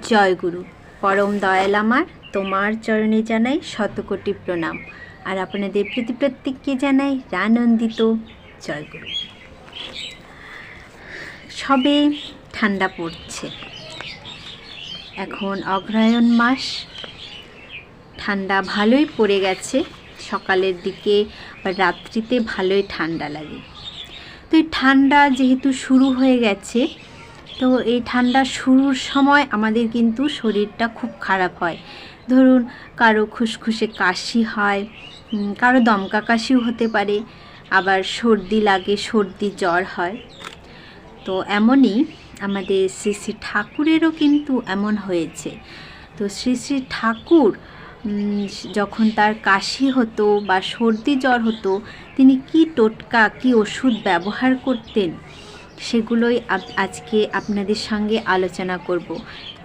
জয় গুরু। পরম দয়াল আমার, তোমার চরণে জানাই শতকোটি প্রণাম। আর আপনাদের প্রতি প্রত্যেককে জানাই রানন্দিত জয় গুরু। সবে ঠান্ডা পড়ছে, এখন অগ্রহায়ণ মাস, ঠান্ডা ভালোই পড়ে গেছে। সকালের দিকে বা রাত্রিতে ভালোই ঠান্ডা লাগে। তো এই ঠান্ডা যেহেতু শুরু হয়ে গেছে, তো এই ঠান্ডা শুরুর সময় আমাদের কিন্তু শরীরটা খুব খারাপ হয়। ধরুন কারো খুসখুসে কাশি হয়, কারো দমকা কাশিও হতে পারে, আবার সর্দি লাগে, সর্দি জ্বর হয়। তো এমনই আমাদের শ্রী শ্রী ঠাকুরেরও কিন্তু এমন হয়েছে। তো শ্রী শ্রী ঠাকুর যখন তার কাশি হতো বা সর্দি জ্বর হতো, তিনি কি টোটকা, কি ওষুধ ব্যবহার করতেন, সেগুলোই আজকে আপনাদের সঙ্গে আলোচনা করব।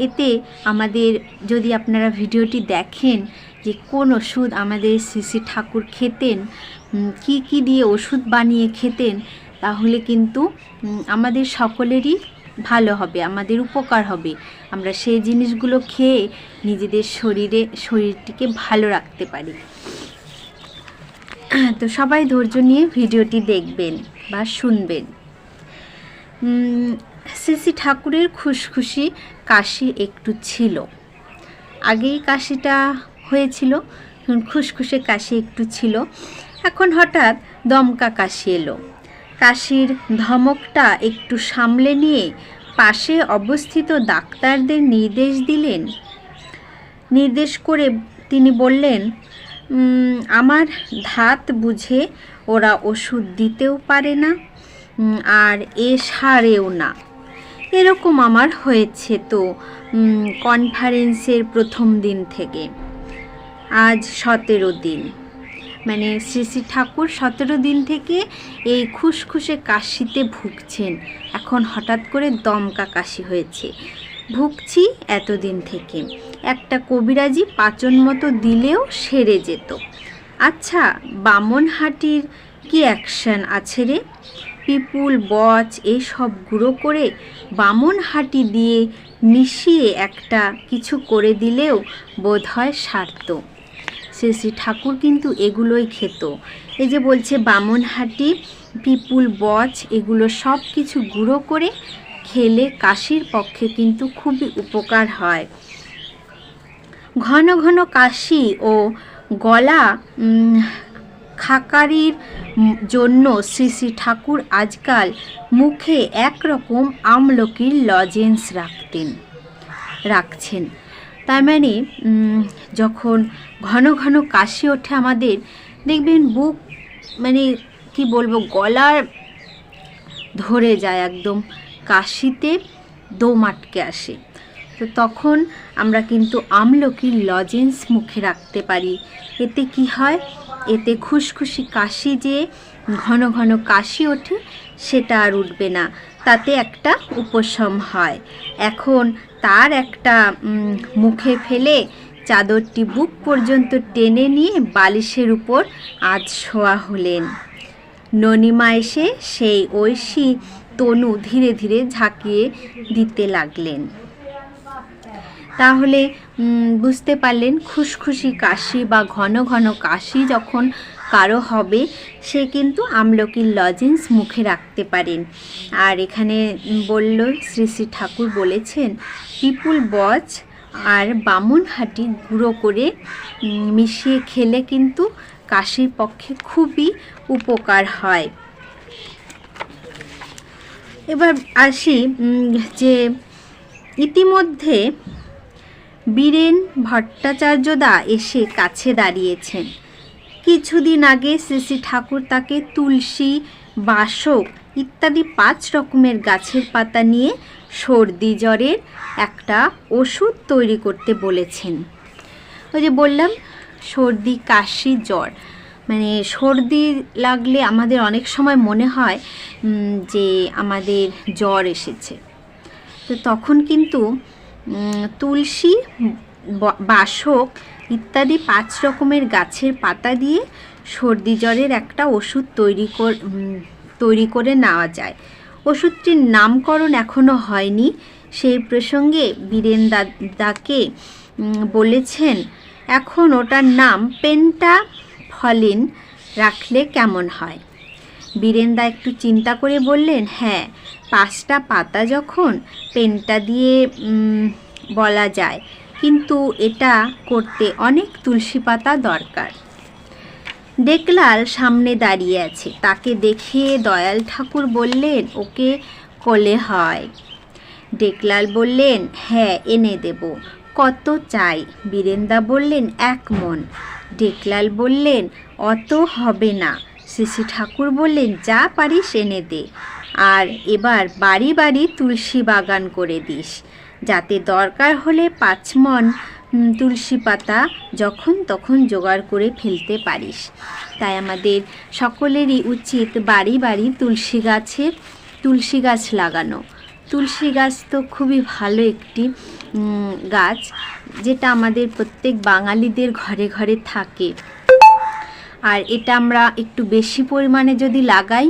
এতে আমাদের, যদি আপনারা ভিডিওটি দেখেন যে কোন ওষুধ আমাদের শ্রী শ্রী ঠাকুর খেতেন, কি কি দিয়ে ওষুধ বানিয়ে খেতেন, তাহলে কিন্তু আমাদের সকলেরই ভালো হবে, আমাদের উপকার হবে। আমরা সেই জিনিসগুলো খেয়ে নিজেদের শরীরটিকে ভালো রাখতে পারি। তো সবাই ধৈর্য নিয়ে ভিডিওটি দেখবেন বা শুনবেন। শ্রী শ্রী ঠাকুরের খুসখুসি কাশি একটু ছিল, আগেই কাশিটা হয়েছিল, খুসখুসে কাশি একটু ছিল। এখন হঠাৎ দমকা কাশি এলো। কাশির ধমকটা একটু সামলে নিয়ে পাশে অবস্থিত ডাক্তারদের নির্দেশ করে তিনি বললেন, আমার ধাত বুঝে ওরা ওষুধ দিতেও পারে না, আর এ সারেও না। এরকম আমার হয়েছে তো কনফারেন্সের প্রথম দিন থেকে আজ 17 দিন, মানে শ্রী শ্রী ঠাকুর 17 দিন থেকে এই খুসখুসে কাশিতে ভুগছেন। এখন হঠাৎ করে দমকা কাশি হয়েছে, ভুগছি এতদিন থেকে। একটা কবিরাজি পাচন মতো দিলেও সেরে যেত। আচ্ছা, বামনহাটির কি অ্যাকশন আছে রে? পিপুল, বচ এইসব গুঁড়ো করে বামনহাটি দিয়ে মিশিয়ে একটা কিছু করে দিলেও বোধহয় সারত। শ্রী শ্রী ঠাকুর কিন্তু এগুলোই খেত। এই যে বলছে বামনহাটি, পিপুল, বচ, এগুলো সব কিছু গুঁড়ো করে খেলে কাশির পক্ষে কিন্তু খুবই উপকার হয়। ঘন ঘন কাশি ও গলা খাকারির জন্য শ্রী শ্রী ঠাকুর আজকাল মুখে একরকম আমলকির লজেন্স রাখছেন। তার মানে যখন ঘন ঘন কাশি ওঠে আমাদের, দেখবেন বুক, মানে কি বলবো, গলার ধরে যায়, একদম কাশিতে দম আটকে আসে। তো তখন আমরা কিন্তু আমলকির লজেন্স মুখে রাখতে পারি। এতে কি হয়, এতে খুসখুসি কাশি, যে ঘন ঘন কাশি ওঠে, সেটা আর উঠবে না, তাতে একটা উপশম হয়। এখন তার একটা মুখে ফেলে চাদরটি বুক পর্যন্ত টেনে নিয়ে বালিশের উপর আজ শোয়া হলেন। ননিমা এসে সেই ঐশী তনু ধীরে ধীরে ঝাঁকিয়ে দিতে লাগলেন। তাহলে বুঝতে পারলেন, খুসখুসি কাশি বা ঘন ঘন কাশি যখন কারো হবে, সে কিন্তু আমলকির লজেন্স মুখে রাখতে পারেন। আর এখানে বলল, শ্রী শ্রী ঠাকুর বলেছেন, পিপুল, বচ আর বামনহাটি গুঁড়ো করে মিশিয়ে খেলে কিন্তু কাশির পক্ষে খুবই উপকার হয়। এবার আসি যে ইতিমধ্যে বীরেন ভট্টাচার্যদা এসে কাছে দাঁড়িয়েছেন। কিছুদিন আগে শ্রী শ্রী ঠাকুর তাকে তুলসী, বাসক ইত্যাদি 5 রকমের গাছের পাতা নিয়ে সর্দি জ্বরের একটা ওষুধ তৈরি করতে বলেছেন। ওই যে বললাম, সর্দি, কাশি, জ্বর, মানে সর্দি লাগলে আমাদের অনেক সময় মনে হয় যে আমাদের জ্বর এসেছে। তো তখন কিন্তু তুলসী, বাসক ইত্যাদি 5 রকমের গাছের পাতা দিয়ে সর্দি জ্বরের একটা ওষুধ তৈরি করে নেওয়া যায়। ওষুধটির নামকরণ এখনও হয়নি, সেই প্রসঙ্গে বীরেনদাকে বলেছেন, এখন ওটার নাম পেন্টাফলিন রাখলে কেমন হয়? বীরেনদা একটু চিন্তা করে বললেন, হ্যাঁ, 5টা পাতা যখন পেন্টা দিয়ে বলা যায়, কিন্তু এটা করতে অনেক তুলসী পাতা দরকার। ডেকলাল সামনে দাঁড়িয়ে আছে, তাকে দেখে দয়াল ঠাকুর বললেন, ওকে কোলে হয়। ডেকলাল বললেন, হ্যাঁ, এনে দেব। কত চাই? বীরেনদা বললেন, 1 মণ। ডেকলাল বললেন, অত হবে না। শ্রী ঠাকুর বললেন, যা পারিস এনে দে, আর এবার বাড়ি বাড়ি তুলসী বাগান করে দিস, যাতে দরকার হলে 5 মণ তুলসী পাতা যখন তখন জোগাড় করে ফেলতে পারিস। তাই আমাদের সকলেরই উচিত বাড়ি বাড়ি তুলসী গাছ লাগানো। তুলসী গাছ তো খুবই ভালো একটি গাছ, যেটা আমাদের প্রত্যেক বাঙালিদের ঘরে ঘরে থাকে। আর এটা আমরা একটু বেশি পরিমাণে যদি লাগাই,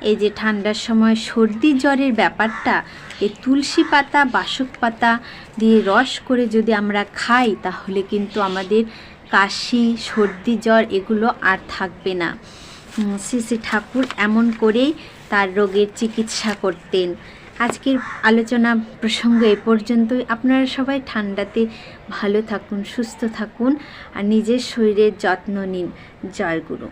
এই যে ঠান্ডার সময় সর্দি জ্বরের ব্যাপারটা, এই তুলসী পাতা, বাসক পাতা দিয়ে রস করে যদি আমরা খাই, তাহলে কিন্তু আমাদের কাশি, সর্দি জ্বর এগুলো আর থাকবে না। শ্রী ঠাকুর এমন করেই তার রোগের চিকিৎসা করতেন। আজকের আলোচনা প্রসঙ্গ এ পর্যন্তই। আপনারা সবাই ঠান্ডাতে ভালো থাকুন, সুস্থ থাকুন, আর নিজের শরীরের যত্ন নিন। জয় গুরু।